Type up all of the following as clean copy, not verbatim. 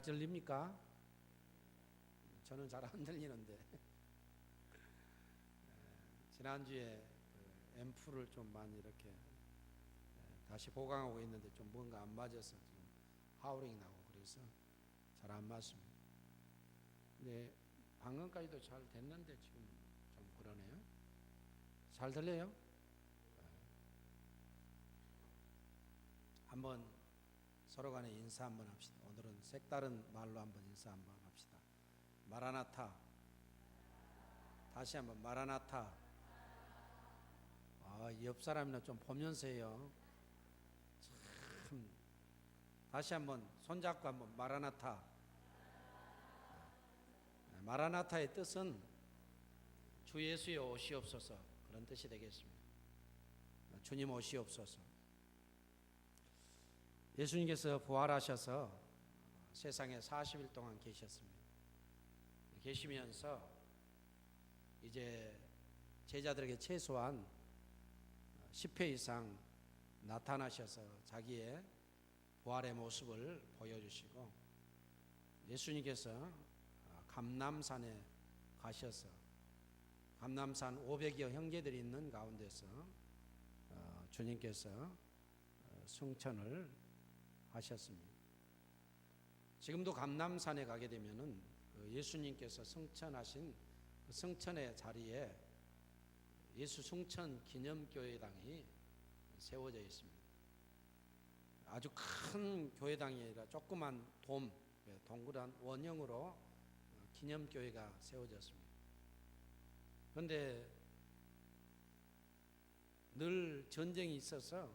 들립니까? 저는 잘 안 들리는데 지난주에 그 앰프를 좀 많이 이렇게 다시 보강하고 있는데 좀 뭔가 안 맞아서 지금 하우링이 나고 그래서 잘 안 맞습니다. 근데 방금까지도 잘 됐는데 지금 좀 그러네요. 잘 들려요? 한번 서로 간에 인사 한번 합시다. 오늘은 색다른 말로 한번 인사 한번 합시다. 마라나타. 다시 한번 마라나타. 옆 사람이나 좀 보면서 해요. 참. 다시 한번 손잡고 한번 마라나타. 마라나타의 뜻은 주 예수의 오시옵소서, 그런 뜻이 되겠습니다. 주님 오시옵소서. 예수님께서 부활하셔서 세상에 40일 동안 계셨습니다. 계시면서 이제 제자들에게 최소한 10회 이상 나타나셔서 자기의 부활의 모습을 보여주시고, 예수님께서 감람산에 가셔서 감람산 500여 형제들이 있는 가운데서 주님께서 승천을 하셨습니다. 지금도 감람산에 가게 되면은 예수님께서 승천하신 그 승천의 자리에 예수 승천 기념교회당이 세워져 있습니다. 아주 큰 교회당이 아니라 조그만 동그란 원형으로 기념교회가 세워졌습니다. 그런데 늘 전쟁이 있어서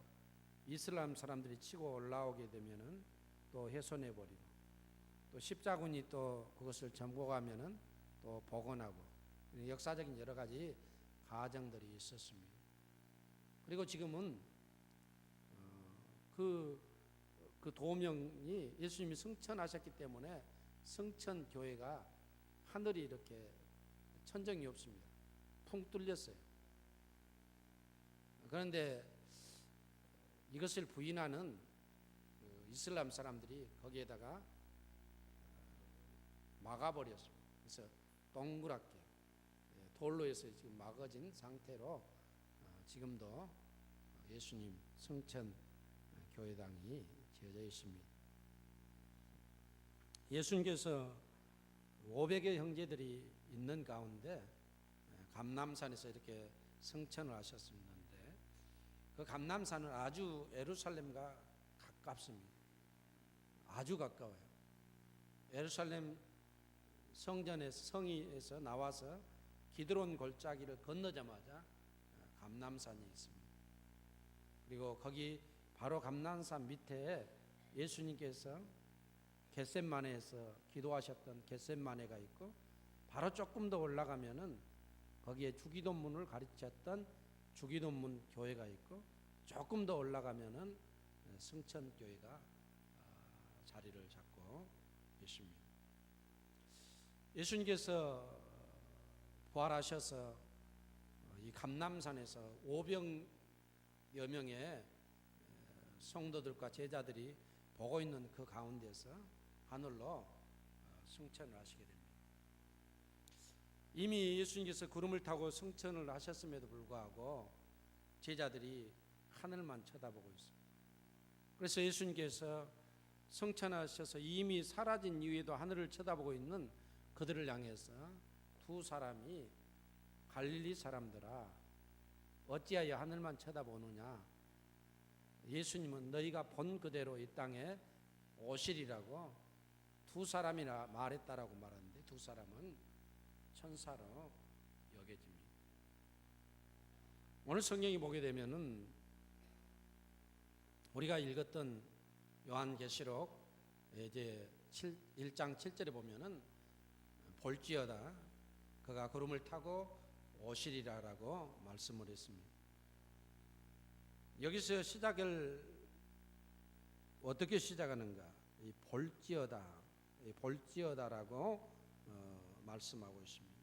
이슬람 사람들이 치고 올라오게 되면은 또 훼손해 버리고, 또 십자군이 또 그것을 점거하면은 또 복원하고, 역사적인 여러 가지 과정들이 있었습니다. 그리고 지금은 그 도명이 예수님이 승천하셨기 때문에 승천교회가 하늘이 이렇게 천정이 없습니다. 풍 뚫렸어요. 그런데 이것을 부인하는 이슬람 사람들이 거기에다가 막아버렸습니다. 그래서 동그랗게 돌로 해서 지금 막아진 상태로 지금도 예수님 승천 교회당이 지어져 있습니다. 예수님께서 500여 형제들이 있는 가운데 감람산에서 이렇게 승천을 하셨는데, 그 감람산은 아주 예루살렘과 가깝습니다. 아주 가까워요. 예루살렘 성에서 나와서 기드론 골짜기를 건너자마자 감람산이 있습니다. 그리고 거기 바로 감람산 밑에 예수님께서 겟셋마네에서 기도하셨던 겟셋마네가 있고, 바로 조금 더 올라가면은 거기에 주기도문을 가르쳤던 주기도문 교회가 있고, 조금 더 올라가면은 승천교회가 자리를 잡고 있습니다. 예수님께서 부활하셔서 이 감람산에서 500여 명의 성도들과 제자들이 보고 있는 그 가운데서 하늘로 승천을 하시게 됩니다. 이미 예수님께서 구름을 타고 승천을 하셨음에도 불구하고 제자들이 하늘만 쳐다보고 있습니다. 그래서 예수님께서 승천하셔서 이미 사라진 이후에도 하늘을 쳐다보고 있는 그들을 향해서 두 사람이 갈릴리 사람들아, 어찌하여 하늘만 쳐다보느냐? 예수님은 너희가 본 그대로 이 땅에 오시리라고 두 사람이나 말했다라고 말하는데, 두 사람은 천사로 여겨집니다. 오늘 성경에 보게 되면은 우리가 읽었던 요한계시록 이제 1장 7절에 보면은 볼지어다 그가 구름을 타고 오시리라라고 말씀을 했습니다. 여기서 시작을 어떻게 시작하는가? 이 볼지어다라고 말씀하고 있습니다.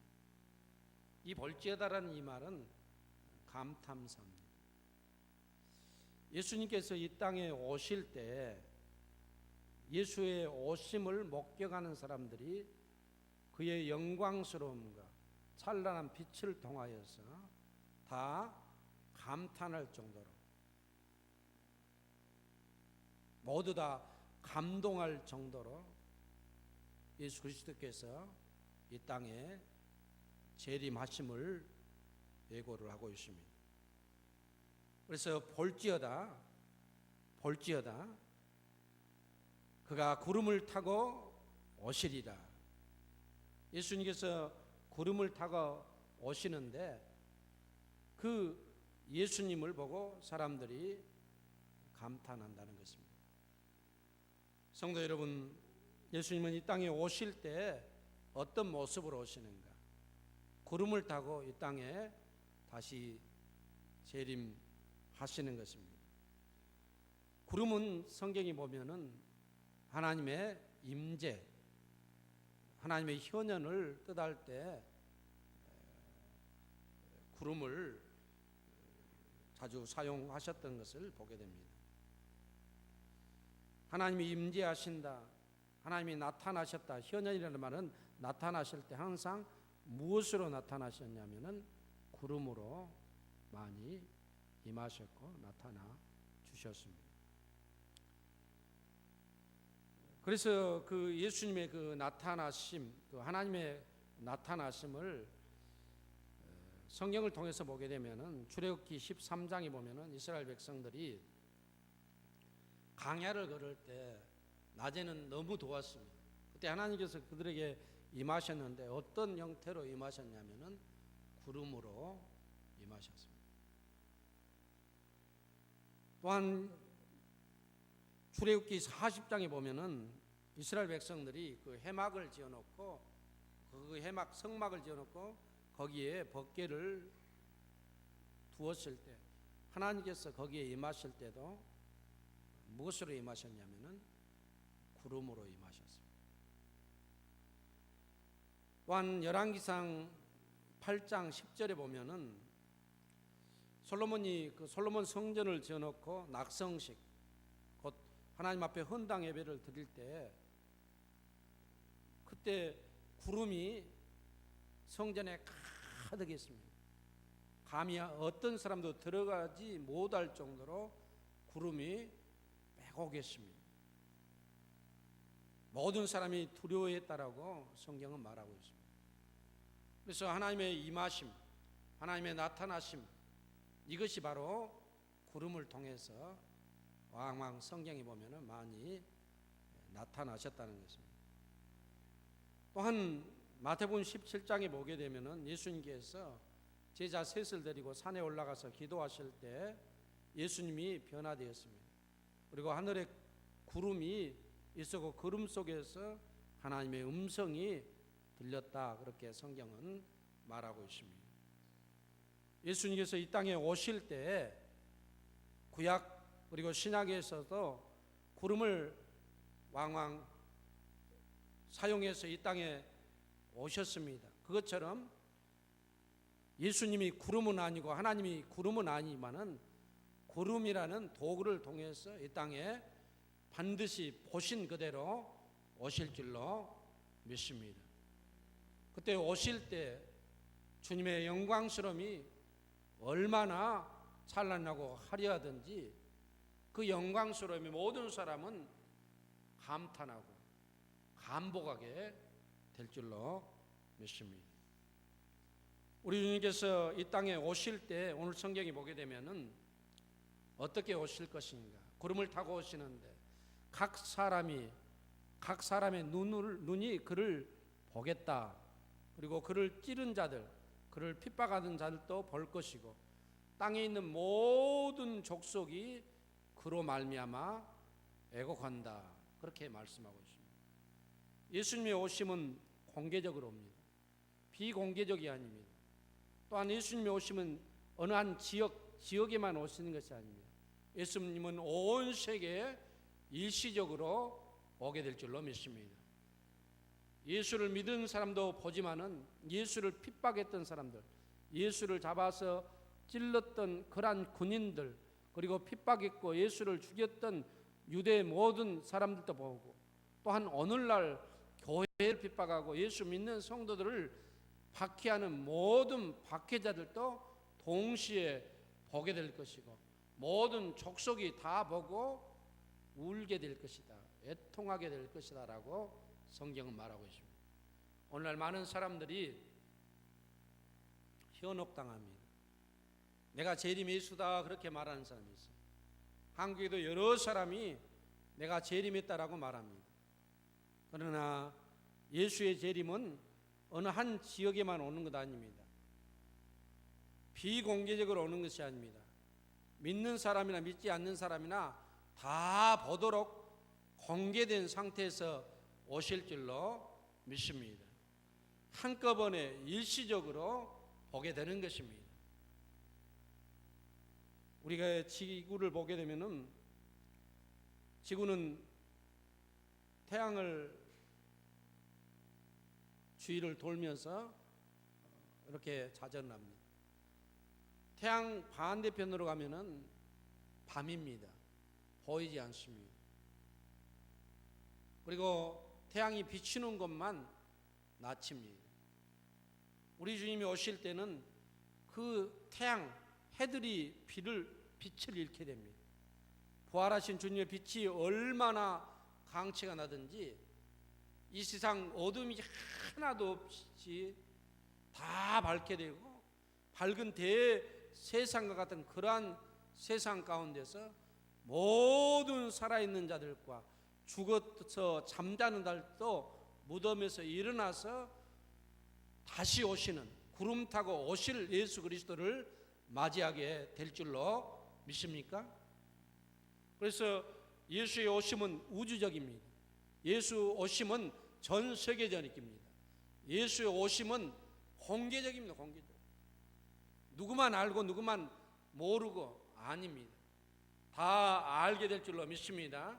이 볼지어다라는 이 말은 감탄사입니다. 예수님께서 이 땅에 오실 때 예수의 오심을 목격하는 사람들이 그의 영광스러움과 찬란한 빛을 통하여서 다 감탄할 정도로, 모두 다 감동할 정도로 예수 그리스도께서 이 땅에 재림하심을 예고를 하고 있습니다. 그래서 볼지어다 그가 구름을 타고 오시리라. 예수님께서 구름을 타고 오시는데 그 예수님을 보고 사람들이 감탄한다는 것입니다. 성도 여러분, 예수님은 이 땅에 오실 때 어떤 모습으로 오시는가? 구름을 타고 이 땅에 다시 재림하시는 것입니다. 구름은 성경이 보면은 하나님의 임재, 하나님의 현현을 뜻할 때 구름을 자주 사용하셨던 것을 보게 됩니다. 하나님이 임재하신다, 하나님이 나타나셨다. 현현이라는 말은 나타나실 때 항상 무엇으로 나타나셨냐면은 구름으로 많이 임하셨고 나타나 주셨습니다. 그래서 그 예수님의 그 나타나심, 그 하나님의 나타나심을 성경을 통해서 보게 되면은 출애굽기 13장에 보면은 이스라엘 백성들이 광야를 걸을 때 낮에는 너무 더웠습니다. 그때 하나님께서 그들에게 임하셨는데 어떤 형태로 임하셨냐면은 구름으로 임하셨습니다. 또한 출애굽기 40장에 보면은 이스라엘 백성들이 그 해막을 지어놓고 그 해막 성막을 지어놓고 거기에 번개를 두었을 때 하나님께서 거기에 임하실 때도 무엇으로 임하셨냐면은 구름으로 임하셨습니다. 또한 열왕기상 8장 10절에 보면은 솔로몬이 그 솔로몬 성전을 지어놓고 낙성식, 곧 하나님 앞에 헌당 예배를 드릴 때 그때 구름이 성전에 가득했습니다. 감히 어떤 사람도 들어가지 못할 정도로 구름이 빼곡했습니다. 모든 사람이 두려워했다라고 성경은 말하고 있습니다. 그래서 하나님의 임하심, 하나님의 나타나심, 이것이 바로 구름을 통해서 왕왕 성경에 보면은 많이 나타나셨다는 것입니다. 또한 마태복음 17장에 보게 되면은 예수님께서 제자 셋을 데리고 산에 올라가서 기도하실 때 예수님이 변화되었습니다. 그리고 하늘에 구름이 있었고 구름 속에서 하나님의 음성이 들렸다, 그렇게 성경은 말하고 있습니다. 예수님께서 이 땅에 오실 때 구약 그리고 신약에서도 구름을 왕왕 사용해서 이 땅에 오셨습니다. 그것처럼 예수님이 구름은 아니고 하나님이 구름은 아니지만은 구름이라는 도구를 통해서 이 땅에 반드시 보신 그대로 오실 줄로 믿습니다. 그때 오실 때 주님의 영광스러움이 얼마나 찬란하고 화려하든지 그 영광스러움이 모든 사람은 감탄하고 감복하게 될 줄로 믿습니다. 우리 주님께서 이 땅에 오실 때 오늘 성경에 보게 되면은 어떻게 오실 것인가? 구름을 타고 오시는데 각 사람의 눈이 그를 보겠다. 그리고 그를 찌른 자들, 그를 핍박하는 자들도 볼 것이고 땅에 있는 모든 족속이 그로 말미암아 애곡한다. 그렇게 말씀하고 있습니다. 예수님의 오심은 공개적으로 옵니다. 비공개적이 아닙니다. 또한 예수님의 오심은 어느 한 지역에만 오시는 것이 아닙니다. 예수님은 온 세계에 일시적으로 오게 될 줄로 믿습니다. 예수를 믿은 사람도 보지만은 예수를 핍박했던 사람들, 예수를 잡아서 찔렀던 그러한 군인들, 그리고 핍박했고 예수를 죽였던 유대 모든 사람들도 보고 또한 오늘날 교회를 핍박하고 예수 믿는 성도들을 박해하는 모든 박해자들도 동시에 보게 될 것이고 모든 족속이 다 보고 울게 될 것이다, 애통하게 될 것이다 라고 성경은 말하고 있습니다. 오늘날 많은 사람들이 현혹당합니다. 내가 재림 예수다 그렇게 말하는 사람이 있어요. 한국에도 여러 사람이 내가 재림했다라고 말합니다. 그러나 예수의 재림은 어느 한 지역에만 오는 것 아닙니다. 비공개적으로 오는 것이 아닙니다. 믿는 사람이나 믿지 않는 사람이나 다 보도록 공개된 상태에서 오실 줄로 믿습니다. 한꺼번에 일시적으로 보게 되는 것입니다. 우리가 지구를 보게 되면은 지구는 태양을 주위를 돌면서 이렇게 자전을 합니다. 태양 반대편으로 가면은 밤입니다. 보이지 않습니다. 그리고 태양이 비치는 것만 낮입니다. 우리 주님이 오실 때는 그 태양, 해들이 빛을 잃게 됩니다. 부활하신 주님의 빛이 얼마나 강치가 나든지 이 세상 어둠이 하나도 없이 다 밝게 되고 밝은 대세상과 같은 그러한 세상 가운데서 모든 살아있는 자들과 죽어서 잠자는 자들도 무덤에서 일어나서 다시 오시는 구름 타고 오실 예수 그리스도를 맞이하게 될 줄로 믿습니까? 그래서 예수의 오심은 우주적입니다. 예수 오심은 전 세계적입니다. 예수의 오심은 공개적입니다. 공개적. 누구만 알고 누구만 모르고 아닙니다. 다 알게 될 줄로 믿습니다.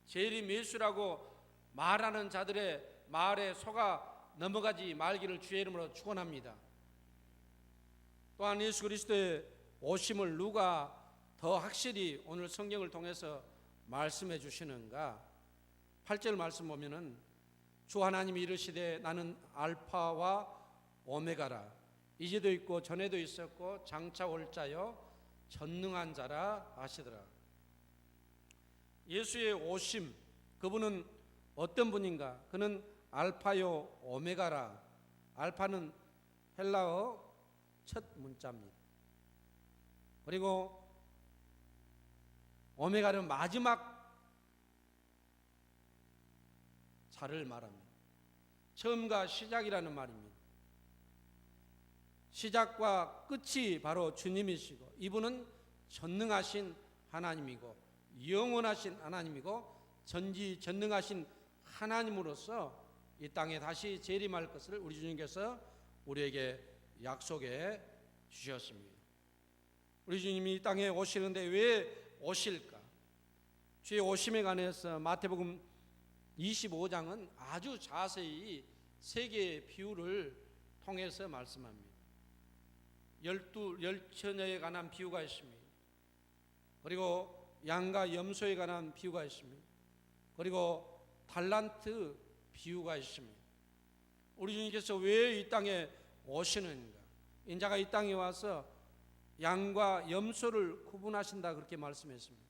재림 예수라고 말하는 자들의 말에 속아 넘어가지 말기를 주의 이름으로 축원합니다. 또한 예수 그리스도의 오심을 누가 더 확실히 오늘 성경을 통해서 말씀해 주시는가? 8절 말씀 보면은 주 하나님이 이르시되 나는 알파와 오메가라, 이제도 있고 전에도 있었고 장차 올 자요 전능한 자라 하시더라. 예수의 오심, 그분은 어떤 분인가? 그는 알파요 오메가라. 알파는 헬라어 첫 문자입니다. 그리고 오메가는 마지막 자를 말합니다. 처음과 시작이라는 말입니다. 시작과 끝이 바로 주님이시고 이분은 전능하신 하나님이고 영원하신 하나님이고 전지전능하신 하나님으로서 이 땅에 다시 재림할 것을 우리 주님께서 우리에게 약속해 주셨습니다. 우리 주님이 이 땅에 오시는데 왜 오실까? 주의 오심에 관해서 마태복음 25장은 아주 자세히 세 개의 비유를 통해서 말씀합니다. 열처녀에 관한 비유가 있습니다. 그리고 양과 염소에 관한 비유가 있습니다. 그리고 달란트 비유가 있습니다. 우리 주님께서 왜 이 땅에 오시는가? 인자가 이 땅에 와서 양과 염소를 구분하신다 그렇게 말씀했습니다.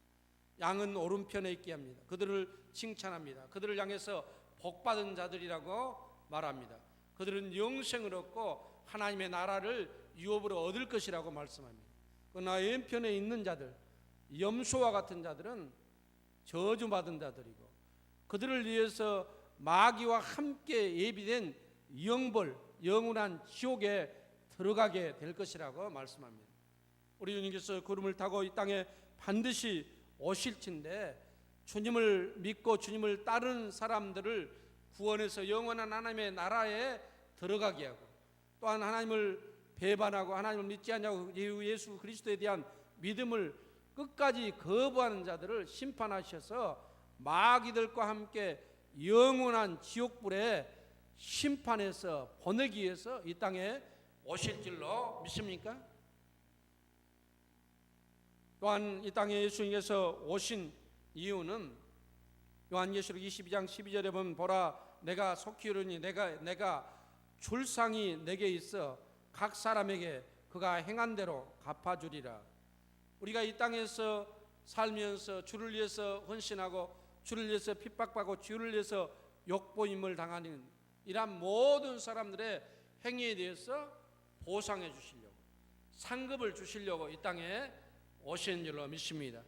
양은 오른편에 있게 합니다. 그들을 칭찬합니다. 그들을 향해서 복받은 자들이라고 말합니다. 그들은 영생을 얻고 하나님의 나라를 유업으로 얻을 것이라고 말씀합니다. 그러나 왼편에 있는 자들, 염소와 같은 자들은 저주받은 자들이고 그들을 위해서 마귀와 함께 예비된 영벌, 영원한 지옥에 들어가게 될 것이라고 말씀합니다. 우리 주님께서 구름을 타고 이 땅에 반드시 오실 텐데 주님을 믿고 주님을 따르는 사람들을 구원해서 영원한 하나님의 나라에 들어가게 하고 또한 하나님을 배반하고 하나님을 믿지 않냐고 예수 그리스도에 대한 믿음을 끝까지 거부하는 자들을 심판하셔서 마귀들과 함께 영원한 지옥불에 심판해서 보내기 위해서 이 땅에 오실 줄로 믿습니까? 또한 이 땅에 예수님께서 오신 이유는 요한계시록 22장 12절에 보면 보라 내가 속히 이르니 내가 줄상이 내게 있어 각 사람에게 그가 행한 대로 갚아주리라. 우리가 이 땅에서 살면서 주를 위해서 헌신하고 주를 위해서 핍박받고 주를 위해서 욕보임을 당하는 이러한 모든 사람들의 행위에 대해서 보상해 주시려고, 상급을 주시려고 이 땅에 오신 줄로 믿습니다.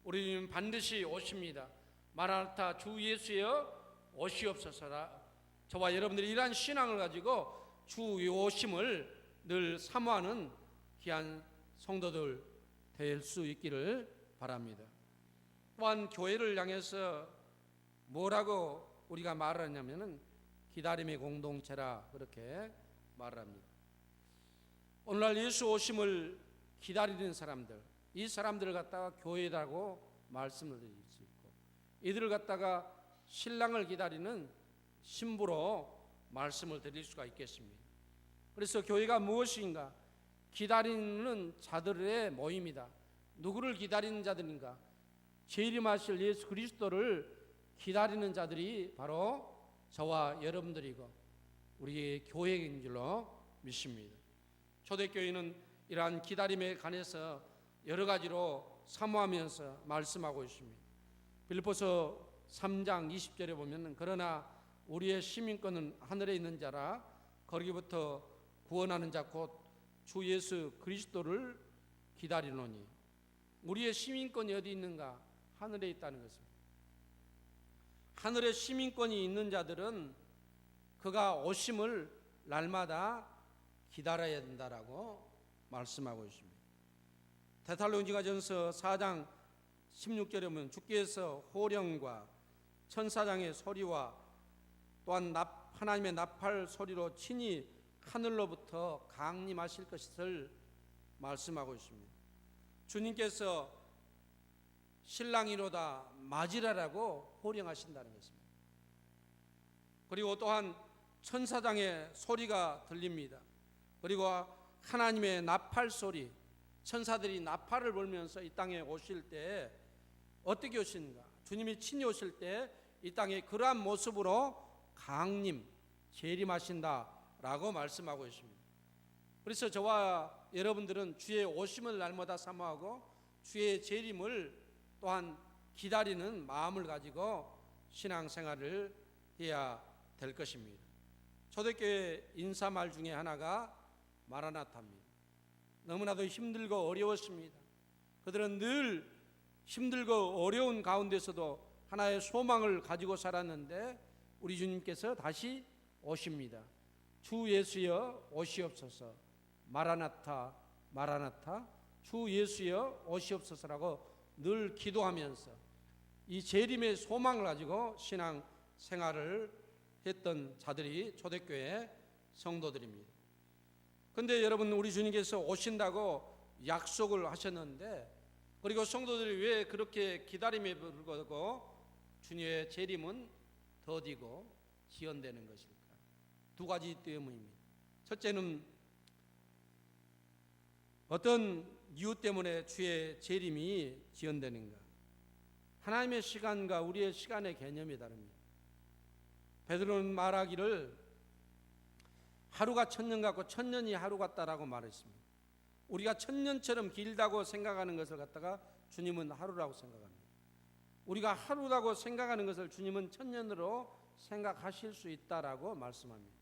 우리는 반드시 오십니다. 마라나타 주 예수여 오시옵소서라. 저와 여러분들이 이러한 신앙을 가지고 주 오심을 늘 사모하는 귀한 성도들 될 수 있기를 바랍니다. 또한 교회를 향해서 뭐라고 우리가 말을 하냐면은 기다림의 공동체라 그렇게 말을 합니다. 오늘날 예수 오심을 기다리는 사람들, 이 사람들을 갖다가 교회라고 말씀을 드릴 수 있고, 이들을 갖다가 신랑을 기다리는 신부로 말씀을 드릴 수가 있겠습니다. 그래서 교회가 무엇인가? 기다리는 자들의 모임이다. 누구를 기다리는 자들인가? 재림하실 예수 그리스도를 기다리는 자들이 바로 저와 여러분들이고 우리의 교회인 줄로 믿습니다. 초대교회는 이러한 기다림에 관해서 여러 가지로 사모하면서 말씀하고 있습니다. 빌립보서 3장 20절에 보면 그러나 우리의 시민권은 하늘에 있는 자라 거기부터 구원하는 자 곧 주 예수 그리스도를 기다리노니. 우리의 시민권이 어디 있는가? 하늘에 있다는 것입니다. 하늘에 시민권이 있는 자들은 그가 오심을 날마다 기다려야 된다라고 말씀하고 있습니다. 데살로니가전서 4장 16절에 보면 주께서 호령과 천사장의 소리와 또한 하나님의 나팔 소리로 친히 하늘로부터 강림하실 것을 말씀하고 있습니다. 주님께서 신랑이로다 맞으라라고 호령하신다는 것입니다. 그리고 또한 천사장의 소리가 들립니다. 그리고 하나님의 나팔 소리, 천사들이 나팔을 불면서 이 땅에 오실 때 어떻게 오시는가? 주님이 친히 오실 때 이 땅에 그러한 모습으로 강림, 재림하신다라고 말씀하고 있습니다. 그래서 저와 여러분들은 주의 오심을 날마다 사모하고 주의 재림을 또한 기다리는 마음을 가지고 신앙생활을 해야 될 것입니다. 초대교회 인사말 중에 하나가 마라나타입니다. 너무나도 힘들고 어려웠습니다. 그들은 늘 힘들고 어려운 가운데서도 하나의 소망을 가지고 살았는데 우리 주님께서 다시 오십니다. 주 예수여 오시옵소서. 마라나타 마라나타 주 예수여 오시옵소서라고 늘 기도하면서 이 재림의 소망을 가지고 신앙 생활을 했던 자들이 초대교회 성도들입니다. 그런데 여러분, 우리 주님께서 오신다고 약속을 하셨는데, 그리고 성도들이 왜 그렇게 기다림에 불구하고 주님의 재림은 더디고 지연되는 것일까? 두 가지 때문입니다. 첫째는 어떤 이유 때문에 주의 재림이 지연되는가? 하나님의 시간과 우리의 시간의 개념이 다릅니다. 베드로는 말하기를 하루가 천년 같고 천년이 하루 같다라고 말했습니다. 우리가 천년처럼 길다고 생각하는 것을 갖다가 주님은 하루라고 생각합니다. 우리가 하루라고 생각하는 것을 주님은 천년으로 생각하실 수 있다라고 말씀합니다.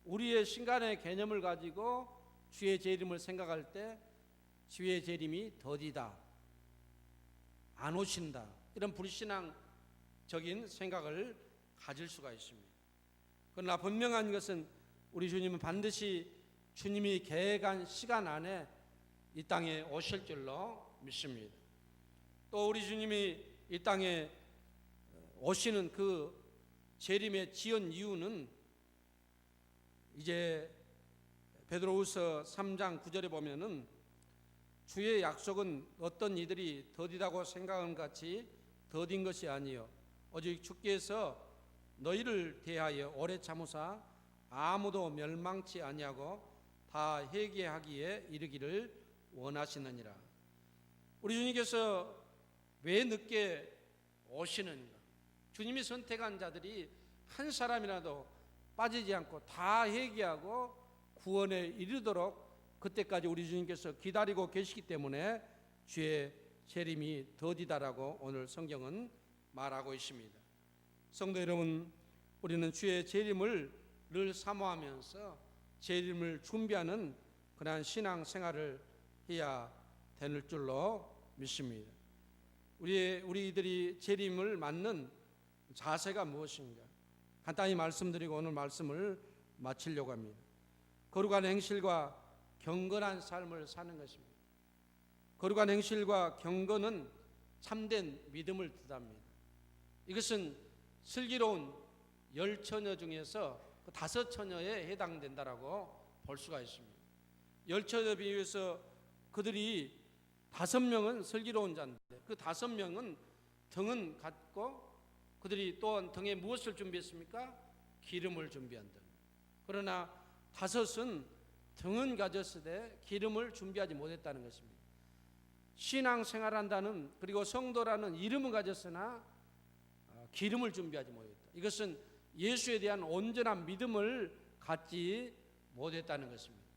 우리의 시간의 개념을 가지고 주의 재림을 생각할 때 주의 재림이 더디다, 안 오신다, 이런 불신앙적인 생각을 가질 수가 있습니다. 그러나 분명한 것은 우리 주님은 반드시 주님이 계획한 시간 안에 이 땅에 오실 줄로 믿습니다. 또 우리 주님이 이 땅에 오시는 그 재림의 지연 이유는 이제 베드로후서 3장 9절에 보면은 주의 약속은 어떤 이들이 더디다고 생각하는 같이 더딘 것이 아니요 오직 주께서 너희를 대하여 오래 참으사 아무도 멸망치 아니하고 다 회개하기에 이르기를 원하시느니라. 우리 주님께서 왜 늦게 오시는가? 주님이 선택한 자들이 한 사람이라도 빠지지 않고 다 회개하고 구원에 이르도록 그때까지 우리 주님께서 기다리고 계시기 때문에 주의 재림이 더디다라고 오늘 성경은 말하고 있습니다. 성도 여러분, 우리는 주의 재림을 늘 사모하면서 재림을 준비하는 그러한 신앙 생활을 해야 될 줄로 믿습니다. 우리들이 재림을 맞는 자세가 무엇인가? 간단히 말씀드리고 오늘 말씀을 마치려고 합니다. 거룩한 행실과 경건한 삶을 사는 것입니다. 거룩한 행실과 경건은 참된 믿음을 뜻합니다. 이것은 슬기로운 10처녀 중에서 그 5처녀에 해당된다라고 볼 수가 있습니다. 10처녀 비유에서 그들이 5명은 슬기로운 자인데 그 5명은 등은 같고 그들이 또한 등에 무엇을 준비했습니까? 기름을 준비한다. 그러나 5은 등은 가졌으되 기름을 준비하지 못했다는 것입니다. 신앙생활한다는 그리고 성도라는 이름은 가졌으나 기름을 준비하지 못했다. 이것은 예수에 대한 온전한 믿음을 갖지 못했다는 것입니다.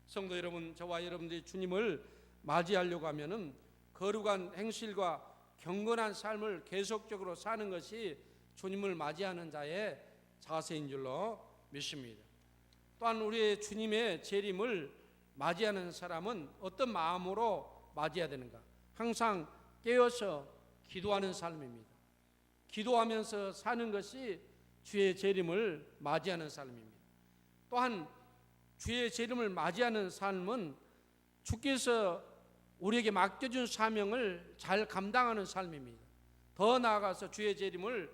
성도 여러분, 저와 여러분들이 주님을 맞이하려고 하면은 거룩한 행실과 경건한 삶을 계속적으로 사는 것이 주님을 맞이하는 자의 자세인 줄로 믿습니다. 또한 우리의 주님의 재림을 맞이하는 사람은 어떤 마음으로 맞이해야 되는가? 항상 깨어서 기도하는 삶입니다. 기도하면서 사는 것이 주의 재림을 맞이하는 삶입니다. 또한 주의 재림을 맞이하는 삶은 주께서 우리에게 맡겨준 사명을 잘 감당하는 삶입니다. 더 나아가서 주의 재림을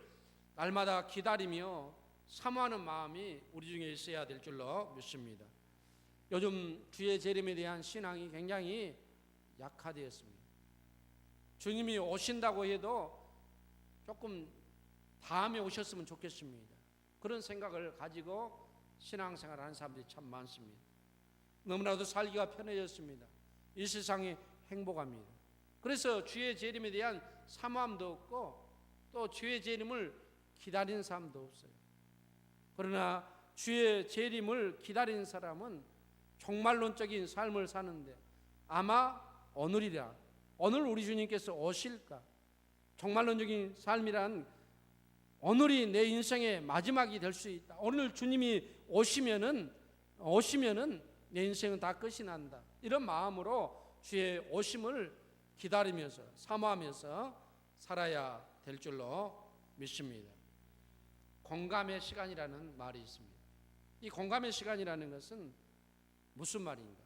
날마다 기다리며 사모하는 마음이 우리 중에 있어야 될 줄로 믿습니다. 요즘 주의 재림에 대한 신앙이 굉장히 약화되었습니다. 주님이 오신다고 해도 조금 다음에 오셨으면 좋겠습니다. 그런 생각을 가지고 신앙생활을 하는 사람들이 참 많습니다. 너무나도 살기가 편해졌습니다. 이 세상이 행복합니다. 그래서 주의 재림에 대한 사모함도 없고 또 주의 재림을 기다리는 사람도 없어요. 그러나 주의 재림을 기다리는 사람은 종말론적인 삶을 사는데 아마 오늘이라, 오늘 우리 주님께서 오실까? 종말론적인 삶이란 오늘이 내 인생의 마지막이 될 수 있다. 오늘 주님이 오시면은 내 인생은 다 끝이 난다. 이런 마음으로 주의 오심을 기다리면서 사모하면서 살아야 될 줄로 믿습니다. 공감의 시간이라는 말이 있습니다. 이 공감의 시간이라는 것은 무슨 말인가?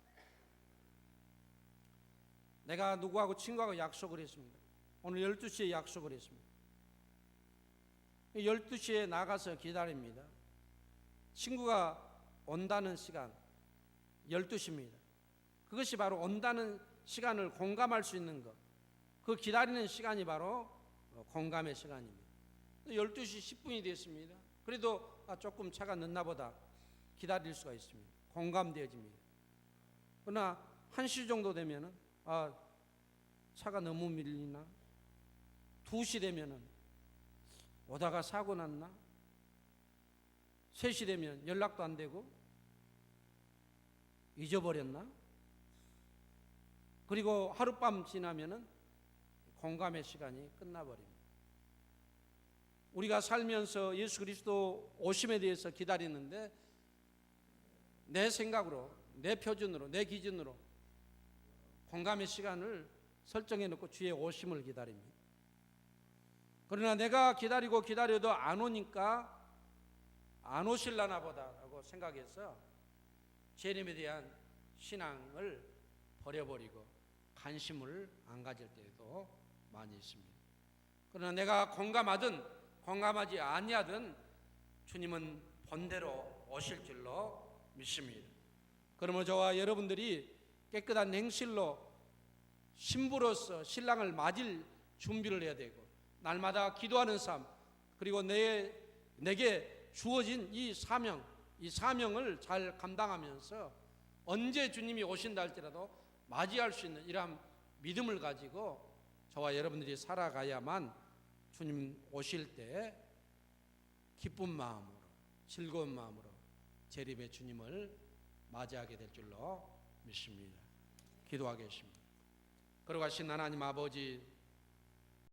내가 누구하고 친구하고 약속을 했습니다. 오늘 12시에 약속을 했습니다. 12시에 나가서 기다립니다. 친구가 온다는 시간 12시입니다. 그것이 바로 온다는 시간을 공감할 수 있는 것, 그 기다리는 시간이 바로 공감의 시간입니다. 12시 10분이 됐습니다. 그래도 조금 차가 늦나 보다 기다릴 수가 있습니다. 공감되어집니다. 그러나 1시 정도 되면은 차가 너무 밀리나? 2시 되면은 오다가 사고 났나? 3시 되면 연락도 안 되고 잊어버렸나? 그리고 하룻밤 지나면은 공감의 시간이 끝나버립니다. 우리가 살면서 예수 그리스도 오심에 대해서 기다리는데 내 생각으로, 내 표준으로, 내 기준으로 공감의 시간을 설정해 놓고 주의 오심을 기다립니다. 그러나 내가 기다리고 기다려도 안 오니까 안 오실라나 보다라고 생각해서 재림에 대한 신앙을 버려버리고 관심을 안 가질 때도 많이 있습니다. 그러나 내가 공감하든 공감하지 아니하든 주님은 본대로 오실 줄로 믿습니다. 그러므로 저와 여러분들이 깨끗한 행실로 신부로서 신랑을 맞을 준비를 해야 되고 날마다 기도하는 삶, 그리고 내게 주어진 이 사명을 잘 감당하면서 언제 주님이 오신다 할지라도 맞이할 수 있는 이러한 믿음을 가지고 저와 여러분들이 살아가야만 주님 오실 때 기쁜 마음으로 즐거운 마음으로 재림의 주님을 맞이하게 될 줄로 믿습니다. 기도하겠습니다. 거룩하신 하나님 아버지,